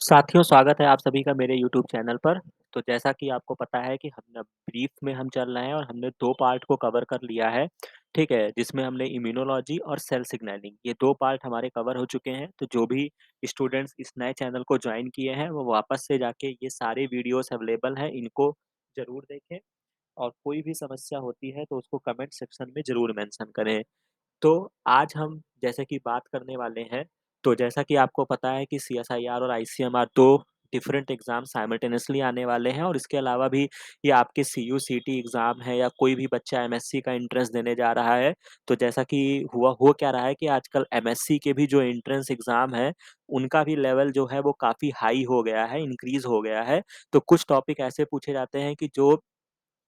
साथियों, स्वागत है आप सभी का मेरे यूट्यूब चैनल पर। तो जैसा कि आपको पता है कि हम ब्रीफ में हम चल रहे हैं और हमने 2 पार्ट को कवर कर लिया है, ठीक है? जिसमें हमने इम्यूनोलॉजी और सेल सिग्नलिंग ये 2 पार्ट हमारे कवर हो चुके हैं। तो जो भी स्टूडेंट्स इस नए चैनल को जॉइन किए हैं, वो वापस से जाके ये सारे वीडियोज़ अवेलेबल हैं, इनको ज़रूर देखें और कोई भी समस्या होती है तो उसको कमेंट सेक्शन में ज़रूर मेंशन करें। तो आज हम जैसे कि बात करने वाले हैं, तो जैसा कि आपको पता है कि सीएसआईआर और आईसीएमआर 2 डिफरेंट एग्ज़ाम साइमल्टेनियसली आने वाले हैं और इसके अलावा भी ये आपके सीयू-सीटी एग्ज़ाम है या कोई भी बच्चा एमएससी का एंट्रेंस देने जा रहा है, तो जैसा कि हो क्या रहा है कि आजकल एमएससी के भी जो एंट्रेंस एग्ज़ाम है, उनका भी लेवल जो है वो काफ़ी हाई हो गया है, इंक्रीज़ हो गया है। तो कुछ टॉपिक ऐसे पूछे जाते हैं कि जो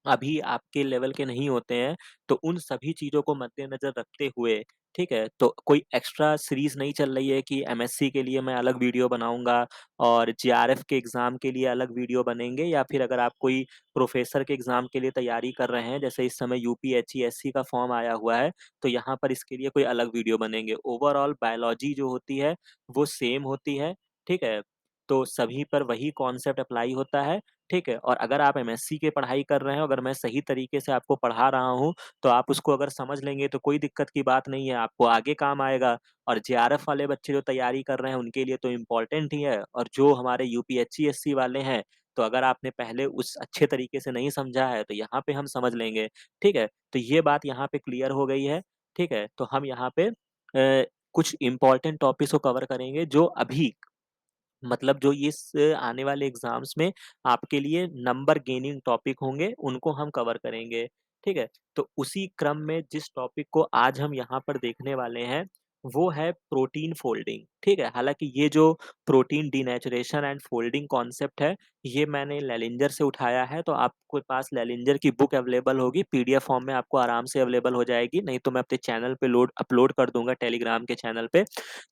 अभी आपके लेवल के नहीं होते हैं, तो उन सभी चीज़ों को मद्देनज़र रखते हुए, ठीक है? तो कोई एक्स्ट्रा सीरीज़ नहीं चल रही है कि एमएससी के लिए मैं अलग वीडियो बनाऊँगा और जेआरएफ के एग्ज़ाम के लिए अलग वीडियो बनेंगे या फिर अगर आप कोई प्रोफ़ेसर के एग्ज़ाम के लिए तैयारी कर रहे हैं, जैसे इस समय यूपीएचईएससी का फ़ॉर्म आया हुआ है, तो यहाँ पर इसके लिए कोई अलग वीडियो बनेंगे। ओवरऑल बायोलॉजी जो होती है, वो सेम होती है, ठीक है? तो सभी पर वही कॉन्सेप्ट अप्लाई होता है, ठीक है? और अगर आप एमएससी की पढ़ाई कर रहे हो, अगर मैं सही तरीके से आपको पढ़ा रहा हूँ, तो आप उसको अगर समझ लेंगे तो कोई दिक्कत की बात नहीं है, आपको आगे काम आएगा और जेआरएफ वाले बच्चे जो तैयारी कर रहे हैं, उनके लिए तो इम्पोर्टेंट ही है और जो हमारे यूपीएचसीएससी वाले हैं, तो अगर आपने पहले उस अच्छे तरीके से नहीं समझा है, तो यहाँ पे हम समझ लेंगे, ठीक है? तो ये बात यहाँ पे क्लियर हो गई है, ठीक है? तो हम यहाँ पे कुछ इम्पोर्टेंट टॉपिक्स को कवर करेंगे, जो अभी मतलब जो इस आने वाले एग्ज़ाम्स में आपके लिए नंबर गेनिंग टॉपिक होंगे, उनको हम कवर करेंगे, ठीक है? तो उसी क्रम में जिस टॉपिक को आज हम यहाँ पर देखने वाले हैं, वो है प्रोटीन फ़ोल्डिंग, ठीक है? हालाँकि ये जो protein denaturation and folding concept है, ये मैंने लेलिंजर से उठाया है, तो आपके पास लेलिंजर की बुक अवेलेबल होगी, पीडीएफ फॉर्म में आपको आराम से अवेलेबल हो जाएगी, नहीं तो मैं अपने चैनल पे अपलोड कर दूँगा टेलीग्राम के चैनल पे।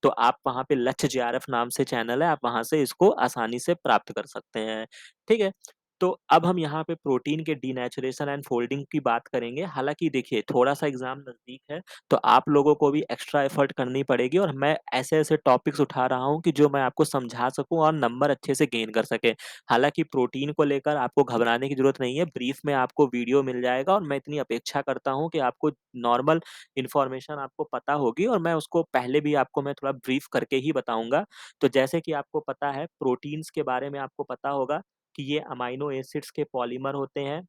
तो आप वहाँ पे लक्ष्य जेआरएफ नाम से चैनल है, आप वहाँ से इसको आसानी से प्राप्त कर सकते हैं, ठीक है? तो अब हम यहाँ पे प्रोटीन के डीनेचुरेशन एंड फ़ोल्डिंग की बात करेंगे। हालाँकि देखिए, थोड़ा-सा एग्ज़ाम नज़दीक है, तो आप लोगों को भी एक्स्ट्रा एफ़र्ट करनी पड़ेगी और मैं ऐसे-ऐसे टॉपिक्स उठा रहा हूँ कि जो मैं आपको समझा सकूँ और नंबर अच्छे से गेन कर सकें। हालाँकि प्रोटीन को लेकर आपको घबराने की ज़रूरत नहीं है, ब्रीफ़ में आपको वीडियो मिल जाएगा और मैं इतनी अपेक्षा करता हूँ कि आपको नॉर्मल इन्फॉर्मेशन आपको पता होगी और मैं उसको पहले भी आपको मैं थोड़ा ब्रीफ करके ही बताऊँगा। तो जैसे कि आपको पता है प्रोटीन्स के बारे में आपको पता होगा कि ये अमाइनो एसिड्स के पॉलीमर होते हैं।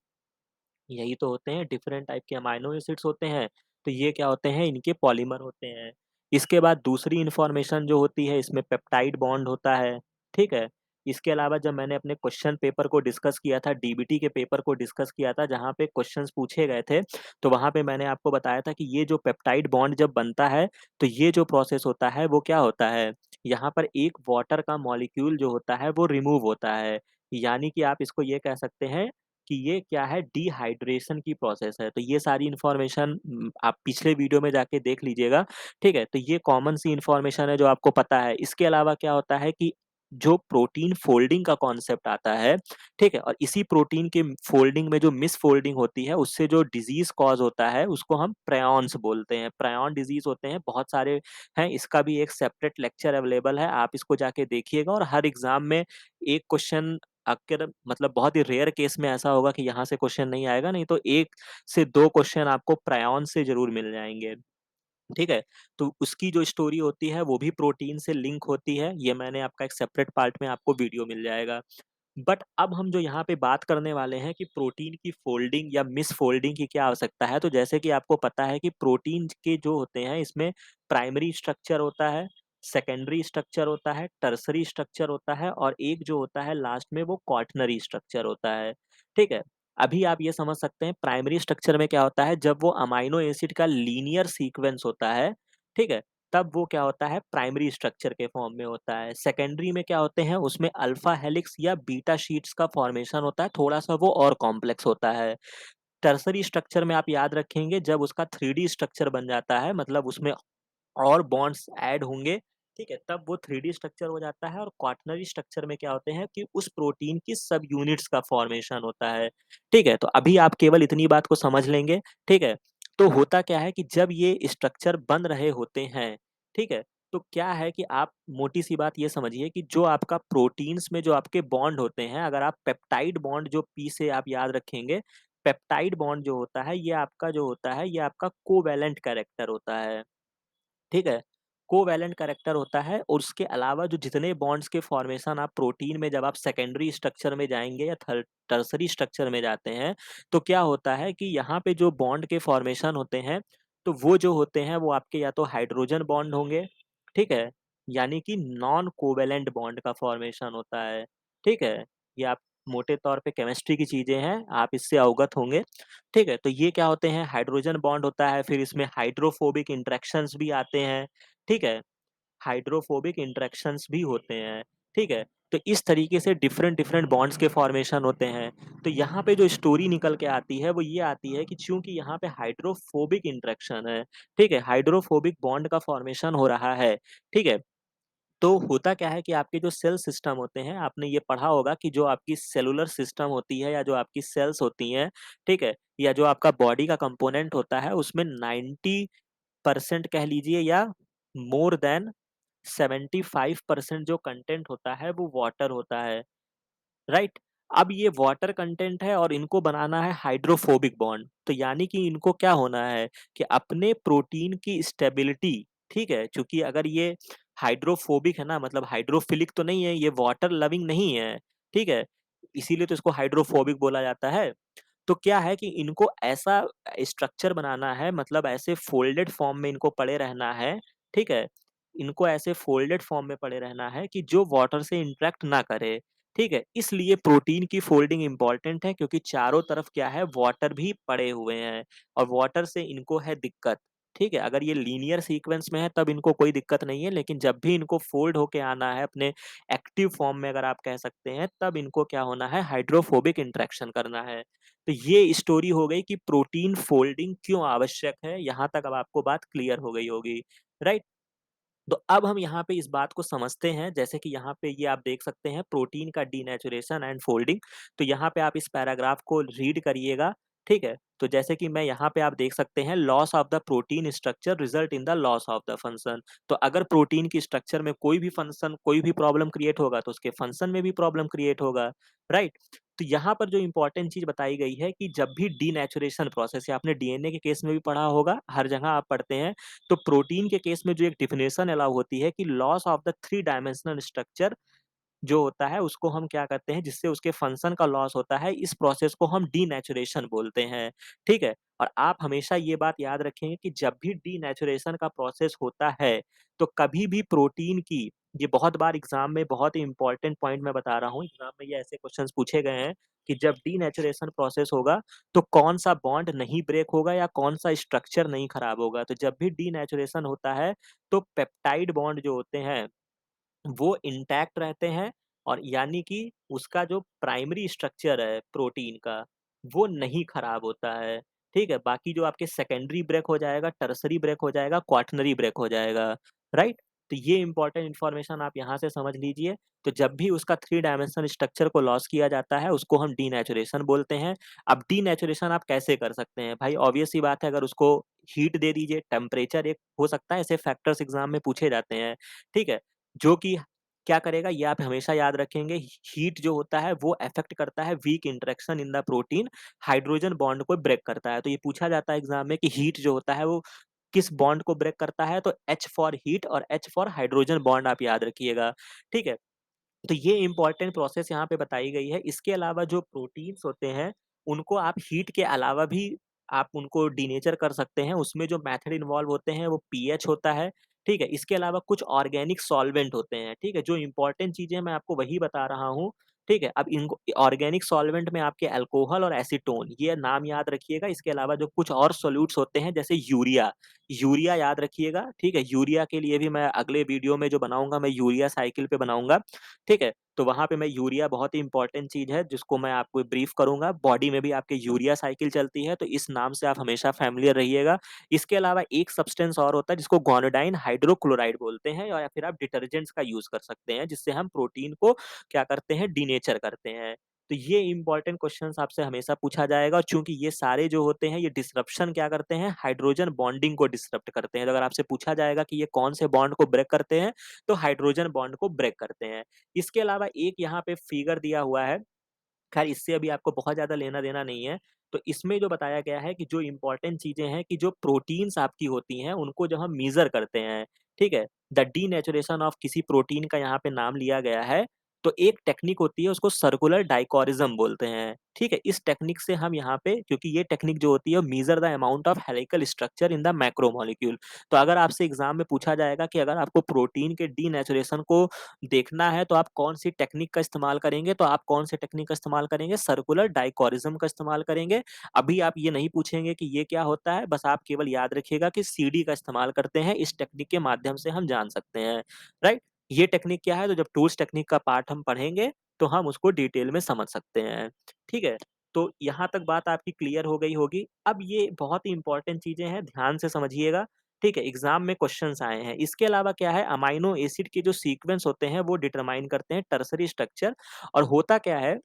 यही तो होते हैं, डिफरेंट टाइप के अमाइनो एसिड्स होते हैं, तो ये क्या होते हैं, इनके पॉलीमर होते हैं। इसके बाद दूसरी इन्फॉर्मेशन जो होती है, इसमें पेप्टाइड बॉन्ड होता है, ठीक है? इसके अलावा जब मैंने अपने क्वेश्चन पेपर को डिस्कस किया था, डीबीटी के पेपर को डिस्कस किया था, जहाँ पे क्वेश्चंस पूछे गए थे, तो वहाँ पे मैंने आपको बताया था कि ये जो पेप्टाइड बॉन्ड जब बनता है, तो ये जो प्रोसेस होता है, वो क्या होता है, यहाँ पर एक वाटर का मॉलिक्यूल जो होता है, वो रिमूव होता है। यानी कि आप इसको ये कह सकते हैं कि ये क्या है डिहाइड्रेशन की प्रोसेस है। तो ये सारी इन्फॉर्मेशन आप पिछले वीडियो में जाके देख लीजिएगा, ठीक है? तो ये कॉमन सी इन्फॉर्मेशन है जो आपको पता है। इसके अलावा क्या होता है कि जो प्रोटीन फ़ोल्डिंग का कॉन्सेप्ट आता है, ठीक है? और इसी प्रोटीन के फ़ोल्डिंग में जो मिसफ़ोल्डिंग होती है, उससे जो डिज़ीज़ कॉज़ होता है, उसको हम प्रायॉन्स बोलते हैं। प्रायॉन डिज़ीज़ होते हैं, बहुत सारे हैं, इसका भी एक सेपरेट लेक्चर अवेलेबल है, आप इसको जाके देखिएगा और हर एग्ज़ाम में एक क्वेश्चन अगर मतलब बहुत ही रेयर केस में ऐसा होगा कि यहाँ से क्वेश्चन नहीं आएगा, नहीं तो 1 से 2 क्वेश्चन आपको प्रायॉन से ज़रूर मिल जाएँगे, ठीक है? तो उसकी जो स्टोरी होती है, वो भी प्रोटीन से लिंक होती है, ये मैंने आपका एक सेपरेट पार्ट में आपको वीडियो मिल जाएगा। बट अब हम जो यहाँ पे बात करने वाले हैं कि प्रोटीन की फ़ोल्डिंग या मिसफ़ोल्डिंग की क्या आवश्यकता है, तो जैसे कि आपको पता है कि प्रोटीन के जो होते हैं, इसमें प्राइमरी स्ट्रक्चर होता है, सेकेंडरी स्ट्रक्चर होता है, टर्शियरी स्ट्रक्चर होता है और एक जो होता है लास्ट में वो क्वाaternary स्ट्रक्चर होता है, ठीक है? अभी आप ये समझ सकते हैं प्राइमरी स्ट्रक्चर में क्या होता है, जब वो अमाइनो एसिड का लीनियर सीक्वेंस होता है, ठीक है? तब वो क्या होता है प्राइमरी स्ट्रक्चर के फॉर्म में होता है। सेकेंडरी में क्या होते हैं उसमें अल्फा हेलिक्स या बीटा शीट्स का फॉर्मेशन होता है, थोड़ा-सा वो और कॉम्प्लेक्स होता है। टर्शियरी स्ट्रक्चर में आप याद रखेंगे जब उसका 3D स्ट्रक्चर बन जाता है मतलब उसमें और बॉन्ड्स ऐड होंगे, ठीक है? तब वो 3D स्ट्रक्चर हो जाता है और क्वाaternary स्ट्रक्चर में क्या होते हैं कि उस प्रोटीन की सब यूनिट्स का फॉर्मेशन होता है, ठीक है? तो अभी आप केवल इतनी बात को समझ लेंगे, ठीक है? तो होता क्या है कि जब ये स्ट्रक्चर बन रहे होते हैं, ठीक है? तो क्या है कि आप मोटी-सी बात ये समझिए कि जो आपका प्रोटीन्स में जो आपके बॉन्ड होते हैं, अगर आप पेप्टाइड बॉन्ड जो पी से आप याद रखेंगे, पेप्टाइड बॉन्ड जो होता है, ये आपका जो होता है, ये आपका कोवैलेंट कैरेक्टर होता है। ठीक है? कोवैलेंट कैरेक्टर होता है और उसके अलावा जो जितने बॉन्ड्स के फॉर्मेशन आप प्रोटीन में जब आप सेकेंडरी स्ट्रक्चर में जाएँगे या टर्शरी स्ट्रक्चर में जाते हैं, तो क्या होता है कि यहाँ पे जो बॉन्ड के फॉर्मेशन होते हैं, तो वो जो होते हैं वो आपके या तो हाइड्रोजन बॉन्ड होंगे, ठीक है? यानी कि नॉन कोवैलेंट बॉन्ड का फॉर्मेशन होता है, ठीक है? ये आप मोटे तौर पे केमिस्ट्री की चीज़ें हैं, आप इससे अवगत होंगे। ठीक है? तो ये क्या होते हैं हाइड्रोजन बॉन्ड होता है, फिर इसमें हाइड्रोफोबिक इंटरैक्शंस भी आते हैं, ठीक है? हाइड्रोफोबिक इंटरैक्शंस भी होते हैं, ठीक है? तो इस तरीके से डिफरेंट-डिफरेंट बॉन्ड्स के फॉर्मेशन होते हैं। तो यहाँ पे जो स्टोरी निकल के आती है, वो ये आती है कि चूँकि यहाँ पे हाइड्रोफोबिक इंटरैक्शन है, ठीक है? हाइड्रोफोबिक बॉन्ड का फॉर्मेशन हो रहा है, ठीक है? तो होता क्या है कि आपके जो सेल सिस्टम होते हैं, आपने ये पढ़ा होगा कि जो आपकी सेलुलर सिस्टम होती है या जो आपकी सेल्स होती हैं, ठीक है? या जो आपका बॉडी का कंपोनेंट होता है, उसमें 90% कह लीजिए या मोर दैन 75% जो कंटेंट होता है, वो वाटर होता है। राइट? अब ये वाटर कंटेंट है और इनको बनाना है हाइड्रोफोबिक बॉन्ड। तो यानी कि इनको क्या होना है कि अपने प्रोटीन की स्टेबिलिटी, ठीक है? चूँकि अगर ये हाइड्रोफोबिक है ना मतलब हाइड्रोफिलिक तो नहीं है, ये वाटर लविंग नहीं है, ठीक है? इसीलिए तो इसको हाइड्रोफोबिक बोला जाता है। तो क्या है कि इनको ऐसा स्ट्रक्चर बनाना है मतलब ऐसे फ़ोल्डेड फॉर्म में इनको पड़े रहना है, ठीक है? इनको ऐसे फ़ोल्डेड फॉर्म में पड़े रहना है कि जो वाटर से इंटरैक्ट ना करे, ठीक है? इसलिए प्रोटीन की फ़ोल्डिंग इम्पोर्टेंट है क्योंकि चारों तरफ क्या है वाटर भी पड़े हुए हैं और वाटर से इनको है दिक्कत, ठीक है? अगर ये लीनियर सीक्वेंस में है तब इनको कोई दिक्कत नहीं है लेकिन जब भी इनको फ़ोल्ड होके आना है अपने एक्टिव फॉर्म में अगर आप कह सकते हैं, तब इनको क्या होना है हाइड्रोफोबिक इंटरैक्शन करना है। तो ये स्टोरी हो गई कि प्रोटीन फोल्डिंग क्यों आवश्यक है, यहाँ तक अब आपको बात क्लियर हो गई होगी, राइट? तो अब हम यहाँ पे इस बात को समझते हैं, जैसे कि यहाँ पे ये आप देख सकते हैं प्रोटीन का डीनेचुरेशन एंड फोल्डिंग। तो यहाँ पे आप इस पैराग्राफ को रीड करिएगा, ठीक है? तो जैसे कि मैं यहाँ पे आप देख सकते हैं loss of the protein structure result in the loss of the function. तो अगर प्रोटीन की स्ट्रक्चर में कोई भी फंक्शन, कोई भी प्रॉब्लम क्रिएट होगा, तो उसके फंक्शन में भी प्रॉब्लम क्रिएट होगा, राइट? तो यहाँ पर जो इम्पोर्टेंट चीज़ बताई गई है कि जब भी डीनेचुरेशन प्रोसेस या आपने डीएनए के केस में भी पढ़ा होगा, हर जगह आप पढ़ते हैं, तो प्रोटीन के केस में जो एक डेफिनेशन अलाउ होती है कि loss of the three dimensional structure जो होता है उसको हम क्या करते हैं जिससे उसके फंक्शन का लॉस होता है, इस प्रोसेस को हम डीनेचुरेशन बोलते हैं, ठीक है? और आप हमेशा ये बात याद रखेंगे कि जब भी डीनेचुरेशन का प्रोसेस होता है, तो कभी भी प्रोटीन की ये बहुत बार एग्ज़ाम में बहुत ही इम्पोर्टेंट पॉइंट मैं बता रहा हूँ, एग्ज़ाम में ये ऐसे क्वेश्चन्स पूछे गए हैं कि जब डीनेचुरेशन प्रोसेस होगा, तो कौन-सा बॉन्ड नहीं ब्रेक होगा या कौन-सा स्ट्रक्चर नहीं खराब होगा? तो जब भी डीनेचुरेशन होता है, तो पेप्टाइड बॉन्ड जो होते हैं वो इंटैक्ट रहते हैं और यानी कि उसका जो प्राइमरी स्ट्रक्चर है प्रोटीन का, वो नहीं खराब होता है, ठीक है? बाकी जो आपके सेकेंडरी ब्रेक हो जाएगा, टर्शियरी ब्रेक हो जाएगा, क्वाटरनरी ब्रेक हो जाएगा, राइट? तो ये इम्पोर्टेंट इन्फॉर्मेशन आप यहाँ से समझ लीजिए। तो जब भी उसका 3 डायमेंशनल स्ट्रक्चर को लॉस किया जाता है, उसको हम डीनेचुरेशन बोलते हैं। अब डीनेचुरेशन आप कैसे कर सकते हैं? भाई ऑब्वियस सी बात है अगर उसको हीट दे दीजिए, टेम्परेचर एक हो सकता है ऐसे फैक्टर्स एग्ज़ाम में पूछे जाते हैं, ठीक है? जो कि क्या करेगा ये आप हमेशा याद रखेंगे हीट जो होता है वो अफेक्ट करता है weak interaction in the protein hydrogen bond को ब्रेक करता है। तो ये पूछा जाता है एग्ज़ाम में कि हीट जो होता है वो किस बॉन्ड को ब्रेक करता है? तो H फॉर हीट और H फॉर हाइड्रोजन बॉन्ड आप याद रखिएगा, ठीक है? तो ये इम्पोर्टेंट प्रोसेस यहाँ पे बताई गई है। इसके अलावा जो प्रोटीन्स होते हैं, उनको आप हीट के अलावा भी आप उनको डीनेचर कर सकते हैं। उसमें जो मेथड इन्वॉल्व होते हैं वो पीएच होता है, ठीक है? इसके अलावा कुछ ऑर्गेनिक सॉल्वेंट होते हैं, ठीक है? जो इम्पोर्टेंट चीज़ें मैं आपको वही बता रहा हूँ, ठीक है? अब इनको ऑर्गेनिक सॉल्वेंट में आपके अल्कोहल और एसीटोन ये नाम याद रखिएगा। इसके अलावा जो कुछ और सॉल्यूट्स होते हैं जैसे यूरिया, यूरिया याद रखिएगा, ठीक है? यूरिया के लिए भी मैं अगले वीडियो में जो बनाऊँगा मैं यूरिया साइकिल पे बनाऊँगा, ठीक है? तो वहाँ पे मैं यूरिया बहुत ही इम्पोर्टेंट चीज़ है जिसको मैं आपको ब्रीफ करूँगा। बॉडी में भी आपके यूरिया साइकिल चलती है तो इस नाम से आप हमेशा फ़ैमिलियर रहिएगा। इसके अलावा एक सब्सटेंस और होता है जिसको गुआनिडाइन हाइड्रोक्लोराइड बोलते हैं या फिर आप डिटर्जेंट्स का यूज़ कर सकते हैं जिससे हम प्रोटीन को क्या करते हैं डीनेचर करते हैं। तो ये इम्पोर्टेंट क्वेश्चन्स आपसे हमेशा पूछा जाएगा, और चूँकि ये सारे जो होते हैं ये डिसरप्शन क्या करते हैं, हाइड्रोजन बॉन्डिंग को डिसरप्ट करते हैं। तो अगर आपसे पूछा जाएगा कि ये कौन से बॉन्ड को ब्रेक करते हैं, तो हाइड्रोजन बॉन्ड को ब्रेक करते हैं। इसके अलावा एक यहाँ पे फिगर दिया हुआ है, ख़ैर इससे अभी आपको बहुत ज़्यादा लेना-देना नहीं है। तो इसमें जो बताया गया है कि जो इम्पोर्टेंट चीज़ें हैं कि जो प्रोटीन्स आपकी होती हैं, उनको जब हम मेज़र करते हैं, ठीक है? द डीनेचुरेशन ऑफ किसी प्रोटीन का यहाँ पे नाम लिया गया है, तो एक टेक्निक होती है उसको सर्कुलर डाइक्रोरिज्म बोलते हैं, ठीक है? इस टेक्निक से हम यहाँ पे, क्योंकि ये टेक्निक जो होती है measure the amount of helical structure in the macromolecule. तो अगर आपसे एग्ज़ाम में पूछा जाएगा कि अगर आपको प्रोटीन के डीनेचुरेशन को देखना है तो आप कौन-सी टेक्निक का इस्तेमाल करेंगे? तो आप कौन-सी टेक्निक का इस्तेमाल करेंगे? सर्कुलर डाइक्रोरिज्म का इस्तेमाल करेंगे। अभी आप ये नहीं पूछेंगे कि ये क्या होता है, बस आप केवल याद रखिएगा कि सीडी का इस्तेमाल करते हैं, इस टेक्निक के माध्यम से हम जान सकते हैं, राइट? ये टेक्निक क्या है? तो जब टूल्स टेक्निक का पार्ट हम पढ़ेंगे, तो हम उसको डिटेल में समझ सकते हैं, ठीक है? तो यहाँ तक बात आपकी क्लियर हो गई होगी। अब ये बहुत ही इम्पोर्टेंट चीज़ें हैं, ध्यान से समझिएगा। ठीक है, एग्ज़ाम में क्वेश्चन्स आए हैं। इसके अलावा क्या है, अमाइनो एसिड के जो सीक्वेंस होते हैं वो डिटरमाइन करते हैं टर्शरी स्ट्रक्चर। और होता क्या है,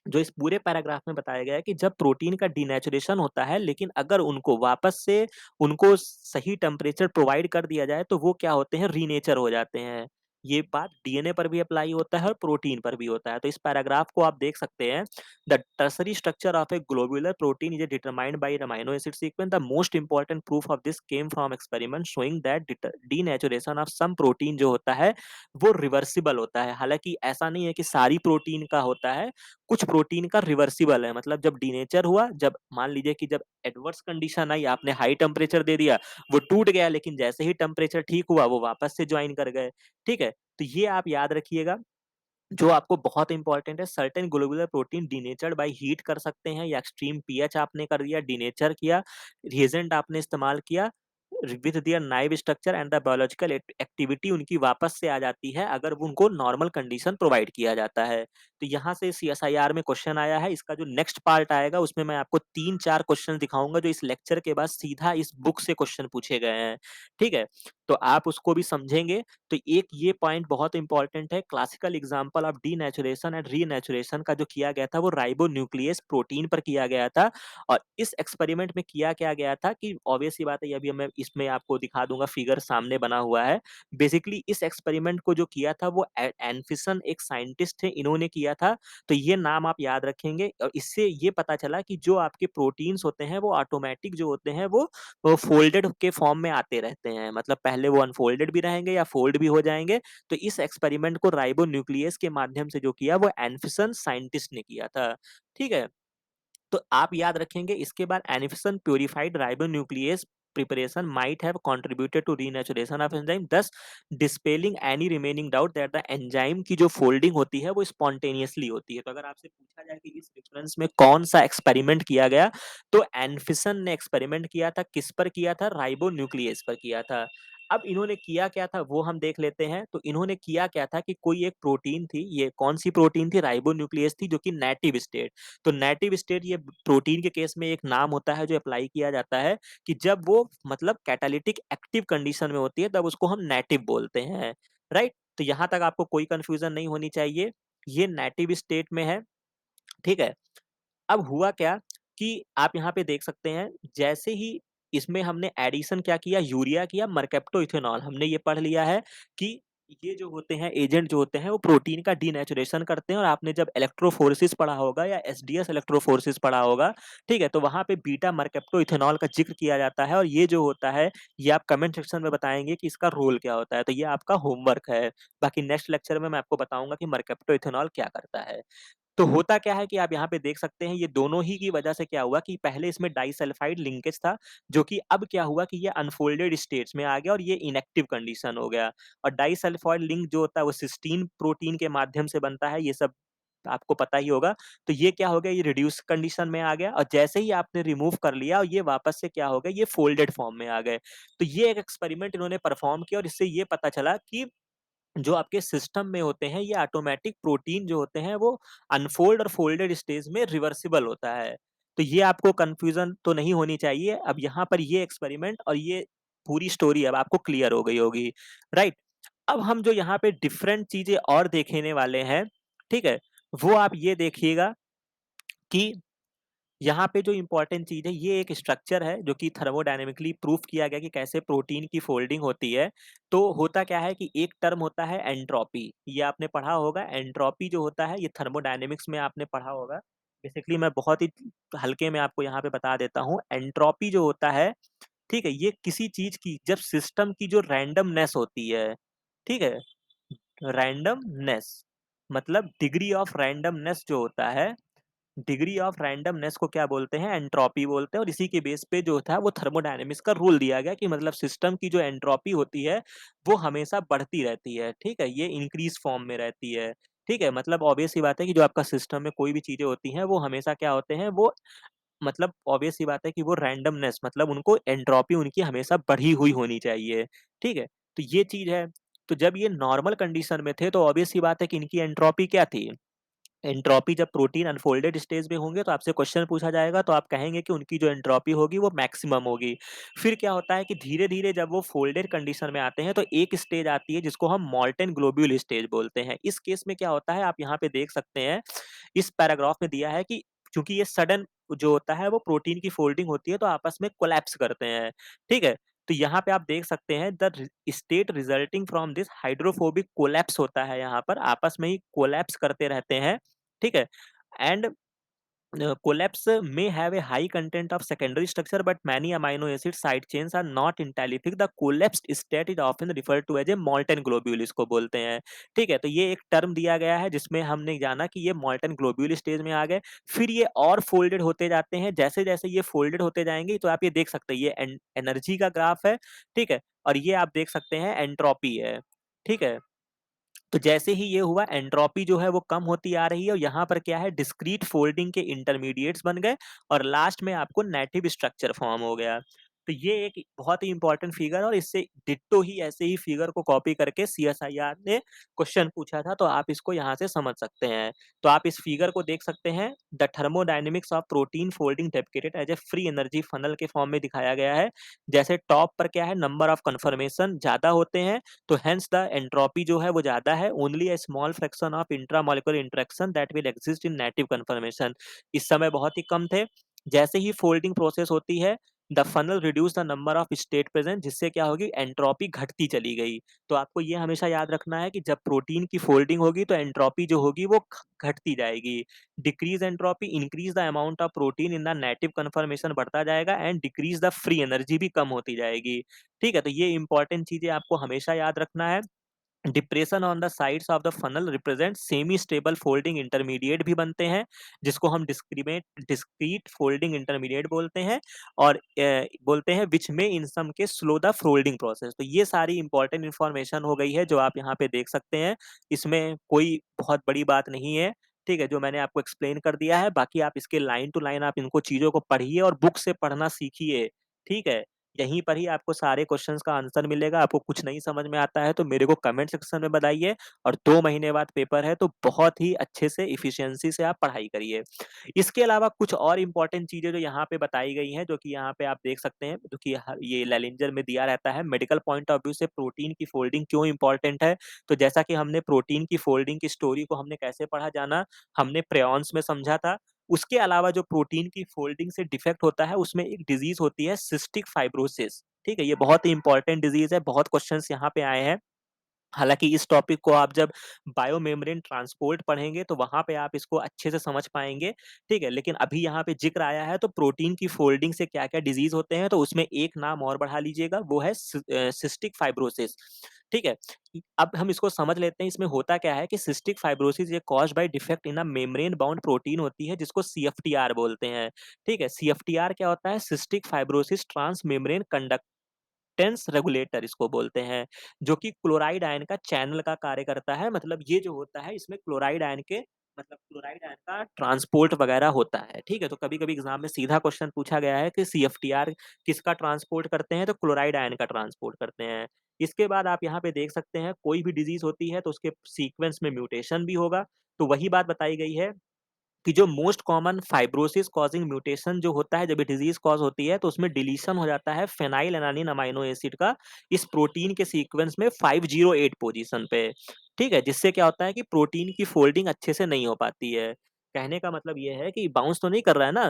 जो इस पूरे पैराग्राफ में बताया गया है कि जब प्रोटीन का डीनेचुरेशन होता है, लेकिन अगर उनको वापस से उनको सही टेम्परेचर प्रोवाइड कर दिया जाए, तो वो क्या होते हैं, रीनेचर हो जाते हैं। ये बात डीएनए पर भी अप्लाई होता है और प्रोटीन पर भी होता है। तो इस पैराग्राफ को आप देख सकते हैं, the tertiary structure of a globular protein is determined by an amino acid sequence. The most important proof of this came from experiment showing that denaturation of some protein जो होता है, वो रिवर्सिबल होता है। हालाँकि ऐसा नहीं है कि सारी प्रोटीन का होता है, कुछ प्रोटीन का रिवर्सिबल है। मतलब जब डीनेचर हुआ, जब मान लीजिए कि जब एडवर्स कंडीशन आई, आपने हाई टेम्परेचर दे दिया, वो टूट गया, लेकिन जैसे ही टेम्परेचर ठीक हुआ, वो वापस से जॉइन कर गए, ठीक है? तो ये आप याद रखिएगा। जो आपको बहुत इंपॉर्टेंट है, certain globular protein denatured by heat कर सकते हैं, या एक्सट्रीम पीएच आपने कर दिया, डीनेचर किया, रिएजेंट आपने इस्तेमाल किया, with their naive structure and the biological activity उनकी वापस से आ जाती है, अगर वो उनको नॉर्मल कंडीशन प्रोवाइड किया जाता है। तो यहाँ से सीएसआईआर में क्वेश्चन आया है, इसका जो नेक्स्ट पार्ट आएगा उसमें मैं आपको 3-4 क्वेश्चन दिखाऊँगा, जो इस लेक्चर के बाद सीधा इस बुक से क्वेश्चन पूछे गए हैं, ठीक है? तो आप उसको भी समझेंगे। तो एक ये पॉइंट बहुत इंपॉर्टेंट है, classical example of denaturation and renaturation का जो किया गया था, वो राइबोन्यूक्लियस प्रोटीन पर किया गया था। और इस एक्सपेरिमेंट में किया क्या गया था कि ऑब्वियस सी बात है, ये अभी मैं इसमें आपको दिखा दूँगा, फिगर सामने बना हुआ है। बेसिकली इस एक्सपेरिमेंट को जो किया था वो एनफिसन एक साइंटिस्ट थे, इन्होंने किया था। तो ये नाम आप याद रखेंगे, और इससे ये पता चला कि जो आपके प्रोटीन्स होते हैं वो ऑटोमेटिक जो होते हैं वो फ़ोल्डेड के फॉर्म में आते रहते हैं। मतलब पहले वो अनफ़ोल्डेड भी रहेंगे या फ़ोल्ड भी हो जाएँगे। तो इस एक्सपेरिमेंट को राइबोन्यूक्लियस के माध्यम से जो किया, वो एनफिसन साइंटिस्ट ने किया था। ठीक है? तो आप याद रखेंगे, इसके बाद Anfinsen purified ribonuclease preparation might have contributed to renaturation of enzyme, thus dispelling any remaining doubt that the enzyme की जो फोल्डिंग होती है वो स्पॉन्टेनियसली होती है। तो अगर आपसे पूछा जाए कि इस रेफरेंस में कौन सा एक्सपेरिमेंट किया गया, तो एनफिसन ने एक्सपेरिमेंट किया था, किस पर किया था, राइबोन्यूक्लियस पर किया था। अब इन्होंने किया क्या था वो हम देख लेते हैं। तो इन्होंने किया क्या था कि कोई एक प्रोटीन थी, ये कौन सी प्रोटीन थी, राइबोन्यूक्लियस थी, जो कि नेटिव स्टेट। तो नेटिव स्टेट ये प्रोटीन के केस में एक नाम होता है जो अप्लाई किया जाता है, कि जब वो मतलब कैटालिटिक एक्टिव कंडीशन में होती है, तब उसको हम नेटिव बोलते हैं, राइट? तो यहाँ तक आपको कोई कंफ्यूजन नहीं होनी चाहिए। ये नेटिव स्टेट में है, ठीक है? अब हुआ क्या कि आप यहाँ पे देख सकते हैं, जैसे ही इसमें हमने एडिशन क्या किया, यूरिया किया, मरकेप्टो इथेनॉल, हमने ये पढ़ लिया है कि ये जो होते हैं एजेंट जो होते हैं वो प्रोटीन का डीनेचुरेशन करते हैं। और आपने जब इलेक्ट्रोफोरेसिस पढ़ा होगा या एसडीएस इलेक्ट्रोफोरेसिस पढ़ा होगा, ठीक है? तो वहाँ पे बीटा मरकेप्टो इथेनॉल का जिक्र किया जाता है, और ये जो होता है, ये आप कमेंट सेक्शन में बताएँगे कि इसका रोल क्या होता है। तो ये आपका होमवर्क है। बाकी नेक्स्ट लेक्चर में मैं आपको बताऊँगा कि मरकेप्टो इथेनॉल क्या करता है। तो होता क्या है कि आप यहाँ पे देख सकते हैं, ये दोनों ही की वजह से क्या हुआ कि पहले इसमें डाइसल्फाइड लिंकेज था, जो कि अब क्या हुआ कि ये अनफोल्डेड स्टेट्स में आ गया, और ये इनएक्टिव कंडीशन हो गया। और डाइसल्फाइड लिंक जो होता है वो सिस्टीन प्रोटीन के माध्यम से बनता है, ये सब आपको पता ही होगा। तो ये क्या हो गया, ये रिड्यूस कंडीशन में आ गया, और जैसे ही आपने रिमूव कर लिया, और ये वापस से क्या हो गया, ये फोल्डेड फॉर्म में आ गए। तो ये एक एक्सपेरिमेंट इन्होंने परफॉर्म किया, और इससे ये पता चला कि जो आपके सिस्टम में होते हैं, ये ऑटोमैटिक प्रोटीन जो होते हैं, वो अनफोल्ड और फोल्डेड स्टेज में रिवर्सिबल होता है। तो ये आपको कन्फ्यूज़न तो नहीं होनी चाहिए। अब यहाँ पर ये एक्सपेरिमेंट और ये पूरी स्टोरी अब आपको क्लियर हो गई होगी, राइट? अब हम जो यहाँ पे डिफरेंट चीज़ें और देखने वाले हैं, ठीक है? वो आप ये देखिएगा कि यहाँ पे जो इम्पोर्टेंट चीज़ है, ये एक स्ट्रक्चर है जो कि थर्मोडायनामिकली प्रूफ किया गया कि कैसे प्रोटीन की फोल्डिंग होती है। तो होता क्या है कि एक टर्म होता है एंट्रोपी, ये आपने पढ़ा होगा। एंट्रोपी जो होता है, ये थर्मोडायनामिक्स में आपने पढ़ा होगा। बेसिकली मैं बहुत ही हल्के में आपको यहाँ पे बता देता हूँ। एंट्रोपी जो होता है, ठीक है, ये किसी चीज़ की जब सिस्टम की जो रैंडमनेस होती है, ठीक है? रैंडमनेस मतलब डिग्री ऑफ रैंडमनेस जो होता है, डिग्री ऑफ रैंडमनेस को क्या बोलते हैं? एंट्रोपी बोलते हैं। और इसी के बेस पे जो था वो थर्मोडायनामिक्स का रूल दिया गया कि मतलब सिस्टम की जो एंट्रोपी होती है, वो हमेशा बढ़ती रहती है, ठीक है? ये इंक्रीज़ फॉर्म में रहती है, ठीक है? मतलब ऑब्वियस सी बात है कि जो आपका सिस्टम में कोई भी चीज़ें होती हैं, वो हमेशा क्या होते हैं, वो मतलब ऑब्वियस सी बात है कि वो रैंडमनेस मतलब उनको एंट्रोपी उनकी हमेशा बढ़ी हुई होनी चाहिए, ठीक है? तो ये चीज़ है। तो जब ये नॉर्मल कंडीशन में थे, तो ऑब्वियस सी बात है कि इनकी एंट्रोपी क्या थी? एंट्रोपी जब प्रोटीन अनफोल्डेड स्टेज में होंगे तो आपसे क्वेश्चन पूछा जाएगा, तो आप कहेंगे कि उनकी जो एंट्रोपी होगी वो मैक्सिमम होगी। फिर क्या होता है कि धीरे-धीरे जब वो फोल्डेड कंडीशन में आते हैं तो एक स्टेज आती है जिसको हम मोल्टन ग्लोब्यूल स्टेज बोलते हैं। इस केस में क्या होता है, आप यहाँ पे देख सकते हैं, इस पैराग्राफ में दिया है कि चूँकि ये सडन जो होता है वो प्रोटीन की फोल्डिंग होती है तो आपस में कोलैप्स करते हैं, ठीक है? तो यहाँ पे आप देख सकते हैं the state resulting from this hydrophobic collapse होता है, यहाँ पर आपस में ही कोलैप्स करते रहते हैं, ठीक है? And collapse may have a high content of secondary structure, but many amino acid side chains are not entaliphic. The collapsed state is often referred to as a molten globule, इसको बोलते हैं, ठीक है? तो ये एक टर्म दिया गया है जिसमें हमने जाना कि ये molten globule स्टेज में आ गए। फिर ये और फोल्डेड होते जाते हैं। जैसे-जैसे ये फोल्डेड होते जाएंगे तो आप ये देख सकते हैं, ये एनर्जी का ग्राफ है, ठीक है? और ये आप देख सकते हैं एंट्रोपी है, ठीक है? तो जैसे ही ये हुआ, एंट्रोपी जो है वो कम होती आ रही है और यहाँ पर क्या है, डिस्क्रीट फोल्डिंग के इंटरमीडिएट्स बन गए और लास्ट में आपको नेटिव स्ट्रक्चर फॉर्म हो गया। तो ये एक बहुत ही इंपॉर्टेंट फिगर, और इससे डिट्टो ही ऐसे ही फिगर को कॉपी करके सीएसआईआर ने क्वेश्चन पूछा था, तो आप इसको यहाँ से समझ सकते हैं। तो आप इस फिगर को देख सकते हैं, the thermodynamics of protein folding deprecated as a free energy funnel के फॉर्म में दिखाया गया है। जैसे टॉप पर क्या है, नंबर ऑफ कन्फर्मेशन ज्यादा होते हैं, तो हेंस द एंट्रोपी जो है वो ज़्यादा है। Only a small fraction of intramolecular interaction that will exist in native conformation. इस समय बहुत ही कम थे। जैसे ही फोल्डिंग प्रोसेस होती है, the funnel reduce the number of state present, जिससे क्या होगी, एंट्रोपी घटती चली गई। तो आपको ये हमेशा याद रखना है कि जब प्रोटीन की फोल्डिंग होगी तो एंट्रोपी जो होगी वो घटती जाएगी। Decrease entropy increase the amount of protein in the native conformation बढ़ता जाएगा, and decrease the free energy भी कम होती जाएगी। ठीक है? तो ये इंपॉर्टेंट चीज़ें आपको हमेशा याद रखना है। Depression on the sides of the funnel represent semi stable folding intermediate भी बनते हैं, जिसको हम डिस्क्रीट फोल्डिंग इंटरमीडिएट बोलते हैं, और बोलते हैं विच में इन सम के स्लो द फोल्डिंग प्रोसेस। तो ये सारी इंपॉर्टेंट इन्फॉर्मेशन हो गई है जो आप यहाँ पे देख सकते हैं। इसमें कोई बहुत बड़ी बात नहीं है, ठीक है, जो मैंने आपको एक्सप्लेन कर दिया है। बाकी आप इसके लाइन टू लाइन आप इनको चीज़ों को पढ़िए और बुक से पढ़ना सीखिए, ठीक है? यहीं पर ही आपको सारे क्वेश्चंस का आंसर मिलेगा। आपको कुछ नहीं समझ में आता है तो मेरे को कमेंट सेक्शन में बताइए, और 2 महीने बाद पेपर है तो बहुत ही अच्छे से एफिशिएंसी से आप पढ़ाई करिए। इसके अलावा कुछ और इम्पोर्टेंट चीज़ें जो यहाँ पे बताई गई हैं, जो कि यहाँ पे आप देख सकते हैं, जो कि ह ये लेलिंजर में दिया रहता है, मेडिकल पॉइंट ऑफ व्यू से प्रोटीन की फोल्डिंग क्यों इम्पोर्टेंट है। तो जैसा कि हमने प्रोटीन की फोल्डिंग की स्टोरी को हमने कैसे पढ़ा जाना, हमने प्रेऑन्स में समझा था। उसके अलावा जो प्रोटीन की फोल्डिंग से डिफेक्ट होता है, उसमें एक डिजीज़ होती है सिस्टिक फाइब्रोसिस, ठीक है? ये बहुत ही इम्पोर्टेंट डिजीज़ है, बहुत क्वेश्चन्स यहाँ पे आए हैं। हालाँकि इस टॉपिक को आप जब बायोमेम्ब्रेन ट्रांसपोर्ट पढ़ेंगे तो वहाँ पे आप इसको अच्छे से समझ पाएँगे, ठीक है? लेकिन अभी यहाँ पे ज़िक्र आया है तो प्रोटीन की फोल्डिंग से क्या-क्या डिज़ीज़ होते हैं, तो उसमें एक नाम और बढ़ा लीजिएगा, वो है सिस्टिक फाइब्रोसिस, ठीक है? अब हम इसको समझ लेते हैं, इसमें होता क्या है कि सिस्टिक फाइब्रोसिस ये caused by defect in a membrane bound protein होती है, जिसको सीएफटीआर बोलते हैं, ठीक है? सीएफटीआर क्या होता है? Cystic fibrosis transmembrane conductance regulator इसको बोलते हैं, जो कि क्लोराइड आयन का चैनल का कार्य करता है। मतलब ये जो होता है, इसमें क्लोराइड आयन के मतलब क्लोराइड आयन का ट्रांसपोर्ट वगैरह होता है, ठीक है? तो कभी-कभी एग्ज़ाम में सीधा क्वेश्चन पूछा गया है कि सीएफटीआर किसका ट्रांसपोर्ट करते हैं? तो क्लोराइड आयन का ट्रांसपोर्ट करते हैं। इसके बाद आप यहाँ पे देख सकते हैं, कोई भी डिज़ीज़ होती है तो उसके सीक्वेंस में म्यूटेशन भी होगा। तो वही बात बताई गई है कि जो most common fibrosis causing mutation जो होता है, जब ये डिजीज़ कॉज़ होती है, तो उसमें डिलीशन हो जाता है फेनाइलएलानिन अमाइनो एसिड का इस प्रोटीन के सीक्वेंस में 508 पोज़ीशन पे, ठीक है? जिससे क्या होता है कि प्रोटीन की फोल्डिंग अच्छे से नहीं हो पाती है। कहने का मतलब ये है कि बाउंस तो नहीं कर रहा है ना?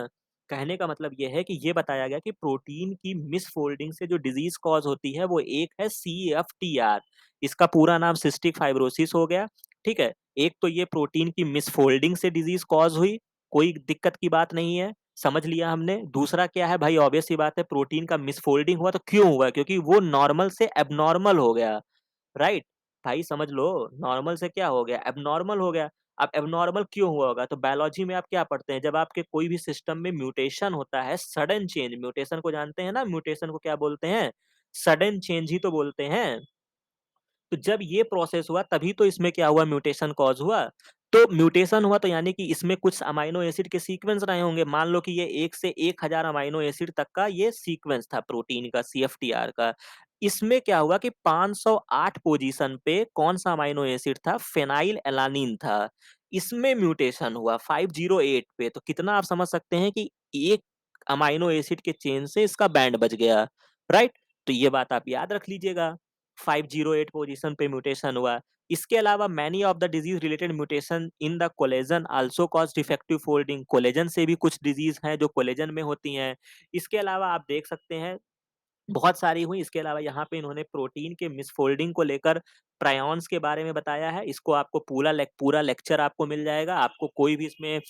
कहने का मतलब ये है कि ये बताया गया कि प्रोटीन की मिसफोल्डिंग से जो डिज़ीज़ कॉज़ होती है वो एक है CFTR, इसका पूरा नाम सिस्टिक फाइब्रोसिस हो गया, ठीक है? एक तो ये प्रोटीन की मिसफोल्डिंग से डिज़ीज़ कॉज़ हुई, कोई दिक्कत की बात नहीं है, समझ लिया हमने। दूसरा क्या है भाई, ऑब्वियस सी बात है, प्रोटीन का मिसफोल्डिंग हुआ तो क्यों हुआ? क्योंकि वो नॉर्मल से एब्नॉर्मल हो गया। राइट? भाई समझ लो, नॉर्मल से क्या हो गया? एब्नॉर्मल हो गया। अब एब्नॉर्मल क्यों हुआ होगा? तो बायोलॉजी में आप क्या पढ़ते हैं? जब आपके कोई भी सिस्टम में म्यूटेशन होता है, सडन चेंज, म्यूटेशन को जानते हैं ना? म्यूटेशन को क्या बोलते हैं? सडन चेंज ही तो बोलते हैं। तो जब ये प्रोसेस हुआ तभी तो इसमें क्या हुआ, म्यूटेशन कॉज़ हुआ। तो म्यूटेशन हुआ तो यानी कि इसमें कुछ अमाइनो एसिड के सीक्वेंस रहे होंगे। मान लो कि ये 1 से 1000 अमाइनो एसिड तक का ये सीक्वेंस था प्रोटीन का, CFTR का। इसमें क्या हुआ कि 508 पोज़ीशन पे कौन-सा अमाइनो एसिड था? फेनाइलएलानिन था। इसमें म्यूटेशन हुआ 508 पे। तो कितना आप समझ सकते हैं कि एक अमाइनो एसिड के चेन से इसका बैंड बज गया, राइट? तो ये बात आप याद रख लीजिएगा। 508 पोजीशन पे म्यूटेशन हुआ। इसके अलावा many of the disease related mutation in the collagen also cause defective folding. Collagen से भी कुछ डिजीज हैं जो कोलेजन में होती हैं। इसके अलावा आप देख सकते हैं बहुत सारी हुई। इसके अलावा यहाँ पे इन्होंने प्रोटीन के मिसफोल्डिंग को लेकर प्रायॉन्स के बारे में बताया है। इसको आपको पूरा लेक्चर आपको मिल जाएगा। आपको कोई भी इसमें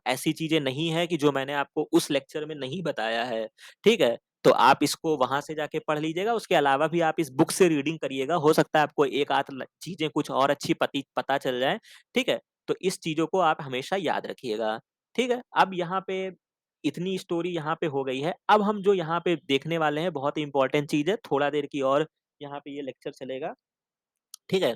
ऐसी चीज़ें नहीं है कि जो मैंने आपको उस लेक्चर में नहीं बताया है, ठीक है? तो आप इसको वहाँ से जाके पढ़ लीजिएगा। उसके अलावा भी आप इस बुक से रीडिंग करिएगा। हो सकता है आपको एक आध ल चीज़ें कुछ और अच्छी पता चल जाएँ, ठीक है? तो इस चीज़ों को आप हमेशा याद रखिएगा, ठीक है? अब यहाँ पे इतनी स्टोरी यहाँ पे हो गई है। अब हम जो यहाँ पे देखने वाले हैं बहुत ही इम्पोर्टेंट चीज़ है, थोड़ा देर की और यहाँ पे ये लेक्चर चलेगा, ठीक है?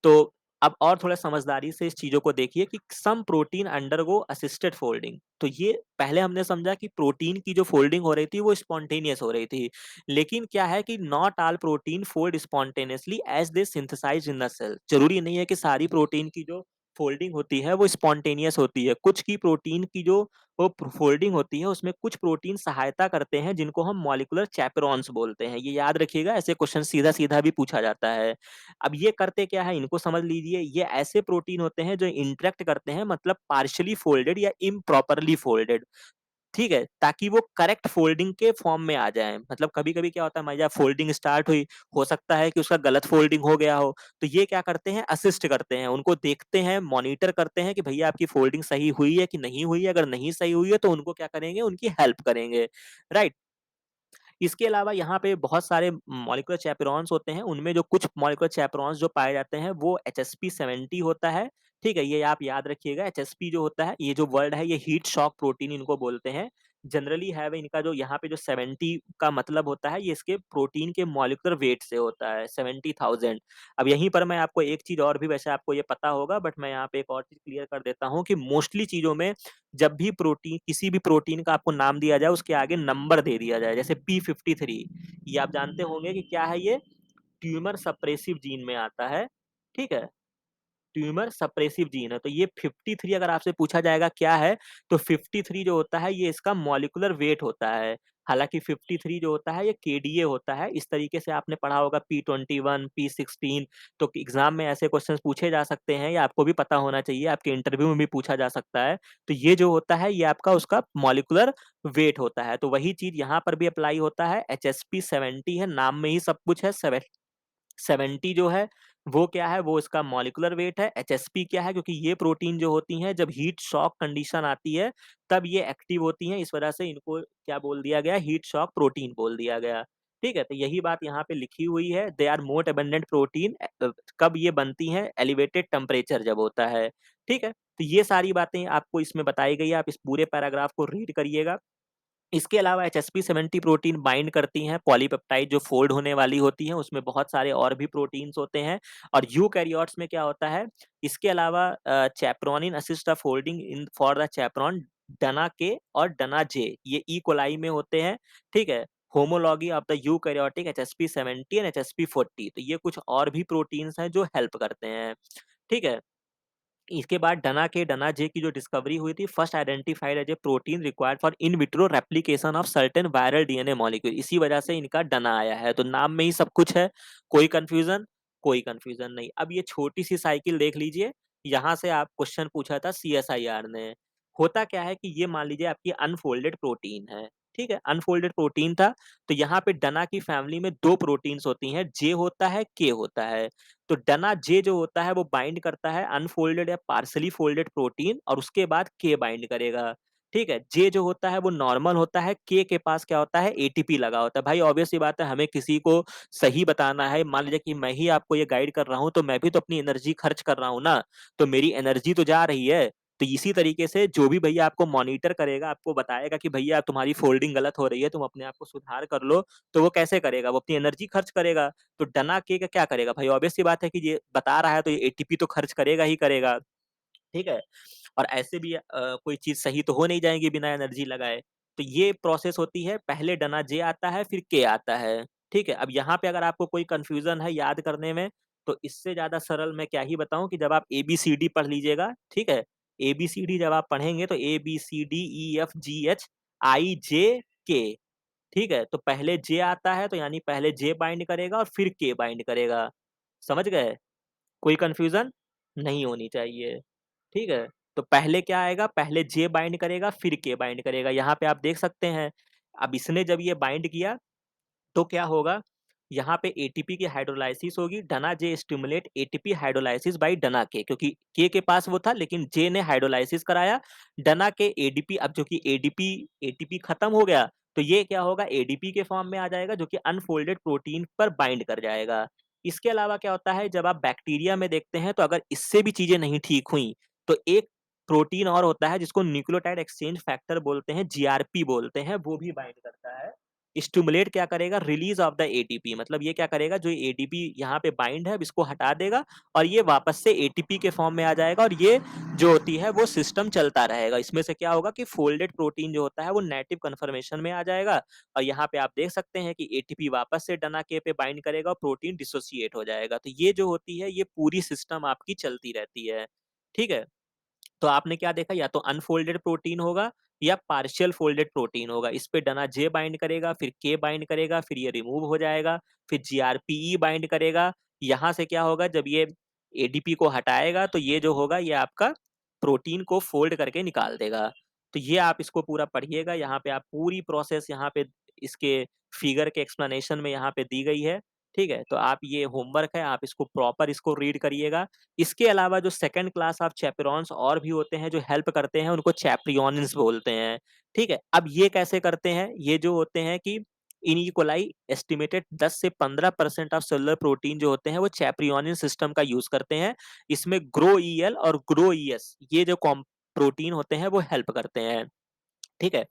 तो अब और थोड़ा समझदारी से इस चीज़ों को देखिए कि some protein undergo assisted folding. तो ये पहले हमने समझा कि प्रोटीन की जो फोल्डिंग हो रही थी वो स्पॉन्टेनियस हो रही थी। लेकिन क्या है कि not all protein fold spontaneously as they synthesize in the cell. ज़रूरी नहीं है कि सारी प्रोटीन की जो फोल्डिंग होती है वो स्पॉन्टेनियस होती है। कुछ की प्रोटीन की जो वो फोल्डिंग होती है उसमें कुछ प्रोटीन सहायता करते हैं जिनको हम मॉलिक्यूलर चैपेरोन्स बोलते हैं। ये याद रखिएगा, ऐसे क्वेश्चन सीधा-सीधा भी पूछा जाता है। अब ये करते क्या है इनको समझ लीजिए। ये ऐसे प्रोटीन होते हैं जो इंटरैक्ट करते हैं, मतलब पार्शियली फोल्डेड या इम्प्रॉपरली फोल्डेड, ठीक है? ताकि वो करेक्ट फोल्डिंग के फॉर्म में आ जाएँ। मतलब कभी-कभी क्या होता है, मान लीजिए फोल्डिंग स्टार्ट हुई, हो सकता है कि उसका गलत फोल्डिंग हो गया हो, तो ये क्या करते हैं, असिस्ट करते हैं, उनको देखते हैं, मॉनिटर करते हैं कि भैया आपकी फोल्डिंग सही हुई है कि नहीं हुई है। अगर नहीं सही हुई है तो उनको क्या करेंगे, उनकी हेल्प करेंगे, राइट? इसके अलावा यहाँ पे बहुत सारे मॉलिक्यूलर चैपेरोन्स होते हैं, उनमें जो कुछ मॉलिक्यूलर चैपेरोन्स जो पाए जाते हैं वो HSP70 होता है, ठीक है? ये आप याद रखिएगा। HSP जो होता है, ये जो वर्ड है ये हीट शॉक प्रोटीन इनको बोलते हैं। जनरली है वो, इनका जो यहाँ पे जो 70 का मतलब होता है, ये इसके प्रोटीन के मॉलिक्यूलर वेट से होता है, 70,000। अब यहीं पर मैं आपको एक चीज़ और भी, वैसे आपको ये पता होगा बट मैं यहाँ पे एक और चीज़ क्लियर कर देता हूँ कि मोस्टली चीज़ों में जब भी प्रोटीन, किसी भी प्रोटीन का आपको नाम दिया जाए उसके आगे नंबर दे दिया जाए। जैसे P53, ये आप जानते होंगे कि क्या है, ये ट्यूमर सप्रेसिव जीन में आता है, ठीक है? ट्यूमर सप्रेसिव जीन है। तो ये 53 अगर आपसे पूछा जाएगा क्या है, तो 53 जो होता है ये इसका मॉलिक्यूलर वेट होता है। हालाँकि 53 जो होता है ये केडीए होता है। इस तरीके से आपने पढ़ा होगा P21, P16। तो एग्ज़ाम में ऐसे क्वेश्चन्स पूछे जा सकते हैं, या आपको भी पता होना चाहिए, आपके इंटरव्यू में भी पूछा जा सकता है। तो ये जो होता है ये आपका उसका मॉलिक्यूलर वेट होता है। तो वही चीज़ यहाँ पर भी अप्लाई होता है। HSP70 है, नाम में ही सब कुछ है। 70 जो है, वो क्या है, वो इसका मॉलिक्यूलर वेट है। एचएसपी क्या है, क्योंकि ये प्रोटीन जो होती हैं जब हीट शॉक कंडीशन आती है, तब ये एक्टिव होती हैं, इस वजह से इनको क्या बोल दिया गया, हीट शॉक प्रोटीन बोल दिया गया। ठीक है? तो यही बात यहाँ पे लिखी हुई है, they are most abundant protein. कब ये बनती हैं? एलिवेटेड टेम्परेचर जब होता है। ठीक है? तो ये सारी बातें आपको इसमें बताई गई है, आप इस पूरे पैराग्राफ को रीड करिएगा। इसके अलावा HSP70 प्रोटीन बाइंड करती हैं पॉलीपेप्टाइड जो फ़ोल्ड होने वाली होती हैं, उसमें बहुत सारे और भी प्रोटीन्स होते हैं। और यूकैरियोट्स में क्या होता है, इसके अलावा chaperonin assist the folding in for the chaperone डना के और डना जे, ये ई कोलाई में होते हैं, ठीक है? Homology of the eukaryotic HSP70 and HSP40, तो ये कुछ और भी प्रोटीन्स हैं जो हेल्प करते हैं, ठीक है? इसके बाद डना के, डना जे की जो डिस्कवरी हुई थी, first identified as a protein required for in vitro replication of certain viral DNA molecule. इसी वजह से इनका डना आया है। तो नाम में ही सब कुछ है। कोई कंफ्यूजन? कोई कंफ्यूजन नहीं। अब ये छोटी सी साइकिल देख लीजिए। यहाँ से आप क्वेश्चन पूछा था सीएसआईआर ने। होता क्या है कि ये मान लीजिए आपकी अनफोल्डेड प्रोटीन है, ठीक है? अनफोल्डेड प्रोटीन था, तो यहाँ पे डना की फैमिली में 2 प्रोटीन्स होती हैं, जे होता है, के होता है। तो डना जे जो होता है वो बाइंड करता है अनफोल्डेड या पार्शियली फोल्डेड प्रोटीन और उसके बाद के बाइंड करेगा, ठीक है? जे जो होता है वो नॉर्मल होता है, के पास क्या होता है एटीपी लगा होता है। भाई ऑब्वियस सी बात है हमें किसी को सही बताना है, मान लीजिए कि मैं ही आपको ये गाइड कर रहा हूँ, तो मैं भी तो अपनी एनर्जी खर्च कर रहा हूँ ना। तो मेरी एनर्जी तो जा रही है। तो इसी तरीके से जो भी भैया आपको मॉनिटर करेगा, आपको बताएगा कि भैया तुम्हारी फोल्डिंग गलत हो रही है, तुम अपने आप को सुधार कर लो, तो वो कैसे करेगा? वो अपनी एनर्जी खर्च करेगा। तो डना के का क्या करेगा? भाई ऑब्वियस सी बात है कि ये बता रहा है तो ये एटीपी तो खर्च करेगा ही करेगा। ठीक है? और ऐसे भी कोई चीज़ सही तो हो नहीं जाएगी बिना एनर्जी लगाए। तो ये प्रोसेस होती है, पहले डना जे आता है, फिर के आता है। ठीक है? अब यहाँ पे अगर आपको कोई कन्फ्यूज़न है याद करने में, तो इससे ज़्यादा सरल मैं क्या ही बताऊँ कि जब आप एबीसीडी पढ़ लीजिएगा, ठीक है? एबीसीडी जब आप पढ़ेंगे तो ए, बी, सी, डी, ई, एफ, जी, एच, आई, जे, के, ठीक है? तो पहले जे आता है, तो यानी पहले जे बाइंड करेगा और फिर के बाइंड करेगा। समझ गए? कोई कन्फ्यूज़न नहीं होनी चाहिए। ठीक है? तो पहले क्या आएगा, पहले जे बाइंड करेगा, फिर के बाइंड करेगा। यहाँ पे आप देख सकते हैं, अब इसने जब ये बाइंड किया, तो क्या होगा, यहाँ पे एटीपी की हाइड्रोलाइसिस होगी, डना जे स्टिमुलेट एटीपी हाइड्रोलाइसिस बाय डना के, क्योंकि के पास वो था लेकिन जे ने हाइड्रोलाइसिस कराया, डना के एडीपी, अब जो कि एडीपी एटीपी खत्म हो गया, तो ये क्या होगा, एडीपी के फॉर्म में आ जाएगा जो कि अनफोल्डेड प्रोटीन पर बाइंड कर जाएगा। इसके अलावा क्या होता है, जब आप बैक्टीरिया में देखते हैं तो अगर इससे भी चीजें नहीं ठीक हुई, तो एक प्रोटीन और होता है जिसको न्यूक्लियोटाइड एक्सचेंज फैक्टर बोलते हैं, जीआरपी बोलते हैं, वो भी बाइंड करता है। स्टिमुलेट क्या करेगा, रिलीज ऑफ द एटीपी, मतलब ये क्या करेगा, जो एटीपी यहाँ पे बाइंड है अब इसको हटा देगा और ये वापस से एटीपी के फॉर्म में आ जाएगा और ये जो होती है वो सिस्टम चलता रहेगा। इसमें से क्या होगा कि फोल्डेड प्रोटीन जो होता है वो नेटिव कन्फर्मेशन में आ जाएगा और यहाँ पे आप देख सकते हैं कि एटीपी वापस से डना के पे बाइंड करेगा और प्रोटीन डिसोसिएट हो जाएगा। तो ये जो होती है ये पूरी सिस्टम आपकी चलती रहती है। ठीक है? तो आपने क्या देखा, या तो अनफोल्डेड प्रोटीन होगा या पार्शियल फोल्डेड प्रोटीन होगा। इस पे डना जे बाइंड करेगा, फिर के बाइंड करेगा, फिर ये रिमूव हो जाएगा, फिर जीआरपीई बाइंड करेगा। यहाँ से क्या होगा, जब ये एडीपी को हटाएगा तो ये जो होगा ये आपका प्रोटीन को फोल्ड करके निकाल देगा। तो ये आप इसको पूरा पढ़िएगा, यहाँ पे आप पूरी प्रोसेस यहाँ पे इसके फिगर के एक्सप्लेनेशन में यहाँ पे दी गई है। ठीक है? तो आप ये होमवर्क है, आप इसको प्रॉपर इसको रीड करिएगा। इसके अलावा जो सेकंड क्लास ऑफ चैपेरॉन्स और भी होते हैं जो हेल्प करते हैं, उनको चैप्रियॉनिन्स बोलते हैं। ठीक है? अब ये कैसे करते हैं? ये जो होते हैं कि इन ई कोलाई एस्टिमेटेड 10 से 15% ऑफ सेलुलर प्रोटीन जो होते हैं वो चैप्रियॉनिन सिस्टम का यूज़ करते हैं। इसमें ग्रो-ईएल और ग्रो-ईएस ये जो प्रोटीन होते हैं वो हेल्प करते हैं। ठीक है?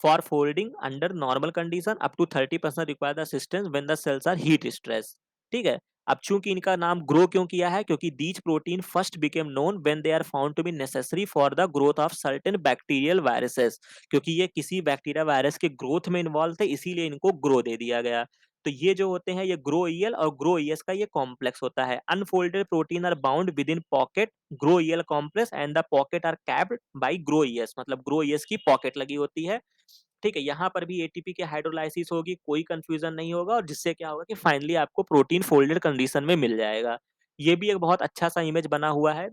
For folding under normal condition up to 30% require the assistance when the cells are heat stress। ठीक है? अब चूंकि इनका नाम ग्रो क्यों किया है, क्योंकि these protein first became known when they are found to be necessary for the growth of certain bacterial viruses। क्योंकि ये किसी बैक्टीरिया वायरस के ग्रोथ में इन्वॉल्व थे, इसीलिए इनको ग्रो दे दिया गया। तो ये जो होते हैं ये ग्रो ईएल और ग्रो ईएस का ये कॉम्प्लेक्स होता है। Unfolded protein are bound within pocket Gro EL complex and the pocket are capped by Gro ES, मतलब ग्रो ईएस की पॉकेट लगी होती है। ठीक है? यहाँ पर भी एटीपी की हाइड्रोलाइसिस होगी, कोई कंफ्यूजन नहीं होगा और जिससे क्या होगा कि फाइनली आपको प्रोटीन फोल्डेड कंडीशन में मिल जाएगा। ये भी एक बहुत अच्छा सा इमेज बना हुआ है।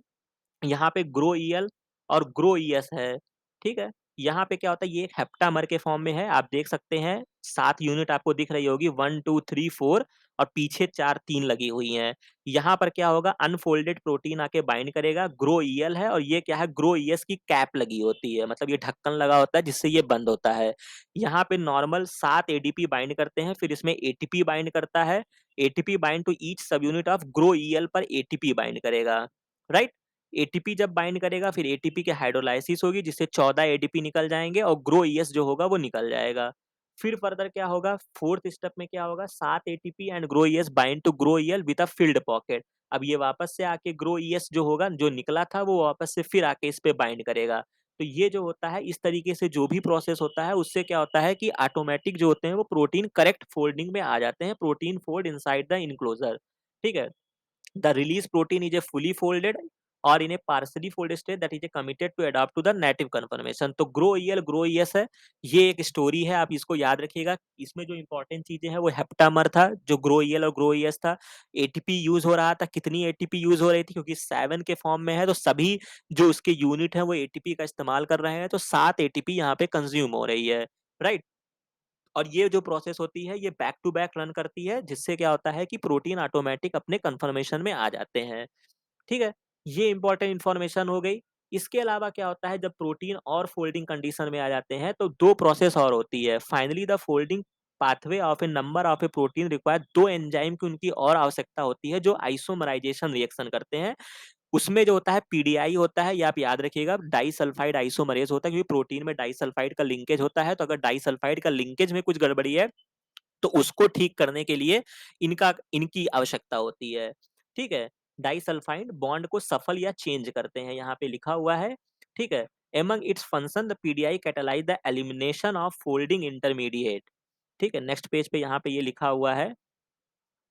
यहाँ पे ग्रो ईएल और ग्रो ईएस है, ठीक है? यहाँ पे क्या होता है, ये एक हेप्टामर के फॉर्म में है, आप देख सकते हैं 7 यूनिट आपको दिख रही होगी 1, 2, 3, 4 और पीछे 4 3 लगी हुई हैं। यहाँ पर क्या होगा, अनफोल्डेड प्रोटीन आके बाइंड करेगा, ग्रो ईएल है और ये क्या है, ग्रो ईएस की कैप लगी होती है, मतलब ये ढक्कन लगा होता है जिससे ये बंद होता है। यहाँ पे नॉर्मल 7 एडीपी बाइंड करते हैं, फिर इसमें एटीपी बाइंड करता है, ATP bind to each subunit of Gro EL पर एटीपी बाइंड करेगा, राइट? एटीपी जब बाइंड करेगा फिर एटीपी की हाइड्रोलाइसिस होगी जिससे 14 एडीपी निकल जाएँगे और ग्रो ईएस जो होगा वो निकल जाएगा। फिर फर्दर क्या होगा, 4th स्टेप में क्या होगा, 7 ATP and Gro ES bind to Gro EL with a filled pocket. अब ये वापस से आके ग्रो ईएस जो होगा, जो निकला था वो वापस से फिर आके इस पे बाइंड करेगा। तो ये जो होता है इस तरीके से जो भी प्रोसेस होता है उससे क्या होता है कि ऑटोमैटिक जो होते हैं वो प्रोटीन करेक्ट फोल्डिंग में आ जाते हैं, protein fold inside the enclosure. ठीक है? The release protein is a fully folded और in a partially folded state that is a committed to adopt to the native conformation. तो ग्रो ईएस है, ये एक स्टोरी है, आप इसको याद रखिएगा। इसमें जो इंपॉर्टेंट चीजें हैं वो हेप्टामर था, जो ग्रो ईएल और ग्रो ईएस था। एटीपी यूज हो रहा था, कितनी एटीपी यूज हो रही थी, क्योंकि 7 के फॉर्म में है तो सभी जो उसके यूनिट है वो एटीपी का इस्तेमाल कर रहे हैं, तो 7 एटीपी यहाँ पे कंज्यूम हो रही है, राइट। और ये जो प्रोसेस होती है ये बैक टू बैक रन करती है, जिससे क्या होता है कि प्रोटीन ऑटोमेटिक अपने कन्फर्मेशन में आ जाते हैं, ठीक है। ये इंपॉर्टेंट इंफॉर्मेशन हो गई। इसके अलावा क्या होता है, जब प्रोटीन और फोल्डिंग कंडीशन में आ जाते हैं तो दो प्रोसेस और होती है। Finally the folding pathway of A number of A protein require दो एंजाइम की उनकी और आवश्यकता होती है जो आइसोमराइजेशन रिएक्शन करते हैं। उसमें जो होता है पीडीआई होता है, ये आप याद रखिएगा, डाइसल्फाइड आइसोमरेज होता है, क्योंकि प्रोटीन में डाइसल्फाइड का लिंकेज होता है। तो अगर डाइसल्फाइड का लिंकेज में कुछ गड़बड़ी है तो उसको ठीक करने के लिए इनकी आवश्यकता होती है, ठीक है। डाइसल्फाइड बॉन्ड को सफल या चेंज करते हैं, यहाँ पे लिखा हुआ है, ठीक है। Among its function the PDI catalyse the elimination of folding intermediate, ठीक है। नेक्स्ट पेज पे यहाँ पे ये लिखा हुआ है,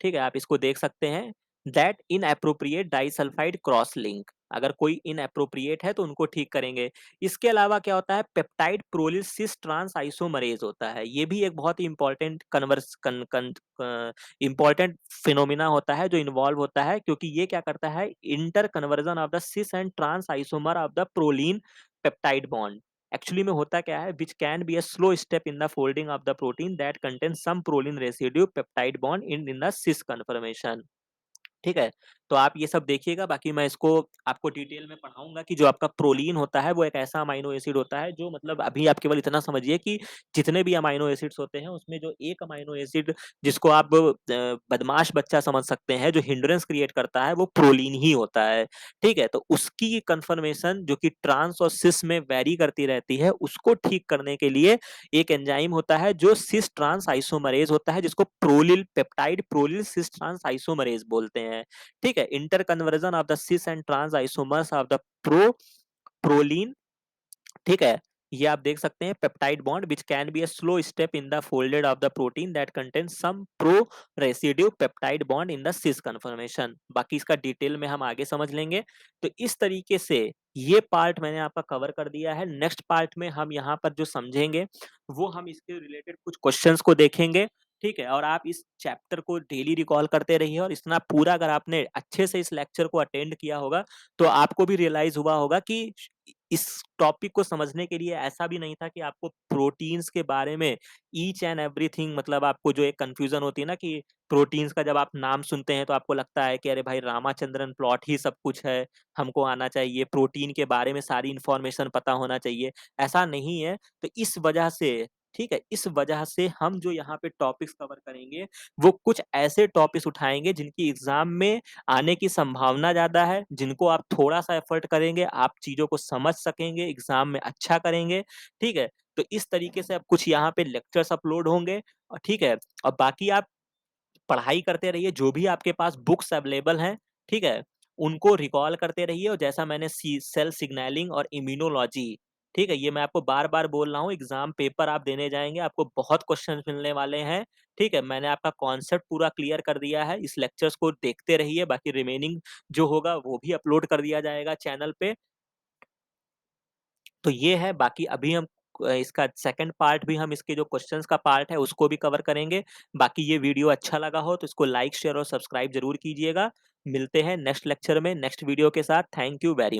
ठीक है, आप इसको देख सकते हैं। That inappropriate disulphide cross link, अगर कोई इनएप्रोप्रिएट है तो उनको ठीक करेंगे। इसके अलावा क्या होता है, peptide prolyl cis trans isomerase होता है, ये भी एक बहुत ही इंपॉर्टेंट इंपॉर्टेंट फिनोमिना होता है जो इन्वॉल्व होता है, क्योंकि ये क्या करता है, interconversion of the cis and trans isomer of the proline peptide bond. Actually में होता क्या है, which can be a slow step in the folding of the protein that contain some proline residue peptide bond in the cis conformation, ठीक है। तो आप ये सब देखिएगा, बाकी मैं इसको आपको डिटेल में पढ़ाऊंगा कि जो आपका प्रोलीन होता है वो एक ऐसा अमाइनो एसिड होता है जो, मतलब अभी आप केवल इतना समझिए कि जितने भी अमाइनो एसिड्स होते हैं उसमें जो एक अमाइनो एसिड जिसको आप बदमाश बच्चा समझ सकते हैं, जो हिंड्रेंस क्रिएट करता है, वो प्रोलीन ही होता है, ठीक है। तो उसकी कंफर्मेशन जो कि ट्रांस और सिस में वेरी करती रहती है, उसको ठीक करने के लिए एक एंजाइम होता है जो सिस ट्रांस आइसोमरेज होता है, जिसको prolyl peptide prolyl cis trans isomerase बोलते हैं, ठीक है। Interconversion of the cis and trans isomers of the proline, ठीक है। ये आप देख सकते हैं, peptide bond which can be a slow step in the folded of the protein that contain some pro residue peptide bond in the cis conformation. बाकी इसका detail में हम आगे समझ लेंगे। तो इस तरीके से ये पार्ट मैंने आपका कवर कर दिया है। नेक्स्ट पार्ट में हम यहाँ पर जो समझेंगे वो हम इसके रिलेटेड कुछ क्वेश्चंस को देखेंगे, ठीक है। और आप इस चैप्टर को डेली रिकॉल करते रहिए, और इतना पूरा अगर आपने अच्छे से इस लेक्चर को अटेंड किया होगा तो आपको भी रियलाइज हुआ होगा कि इस टॉपिक को समझने के लिए ऐसा भी नहीं था कि आपको प्रोटीन्स के बारे में ईच एंड एवरीथिंग, मतलब आपको जो एक कंफ्यूजन होती है ना कि प्रोटीन्स का जब आप नाम सुनते हैं तो आपको लगता है कि अरे भाई रामाचंद्रन प्लॉट ही सब कुछ है, हमको आना चाहिए प्रोटीन के बारे में सारी इंफॉर्मेशन पता होना चाहिए, ऐसा नहीं है। तो इस वजह से, ठीक है, इस वजह से हम जो यहाँ पे टॉपिक्स कवर करेंगे वो कुछ ऐसे टॉपिक्स उठाएंगे जिनकी एग्जाम में आने की संभावना ज्यादा है, जिनको आप थोड़ा सा एफर्ट करेंगे आप चीजों को समझ सकेंगे, एग्जाम में अच्छा करेंगे, ठीक है। तो इस तरीके से अब कुछ यहाँ पे लेक्चर्स अपलोड होंगे, ठीक है। और बाकी आप पढ़ाई करते रहिए, जो भी आपके पास बुक्स अवेलेबल हैं, ठीक है, उनको रिकॉल करते रहिए। और जैसा मैंने सेल सिग्नलिंग और इम्यूनोलॉजी, ठीक है, ये मैं आपको बार बार बोल रहा हूँ, एग्जाम पेपर आप देने जाएंगे आपको बहुत क्वेश्चन मिलने वाले हैं, ठीक है। मैंने आपका कॉन्सेप्ट पूरा क्लियर कर दिया है, इस लेक्चर्स को देखते रहिए, बाकी रिमेनिंग जो होगा वो भी अपलोड कर दिया जाएगा चैनल पे। तो ये है, बाकी अभी हम इसका सेकंड पार्ट भी, हम इसके जो क्वेश्चंस का पार्ट है उसको भी कवर करेंगे। बाकी ये वीडियो अच्छा लगा हो तो इसको लाइक शेयर और सब्सक्राइब जरूर कीजिएगा। मिलते हैं नेक्स्ट लेक्चर में नेक्स्ट वीडियो के साथ। Thank you very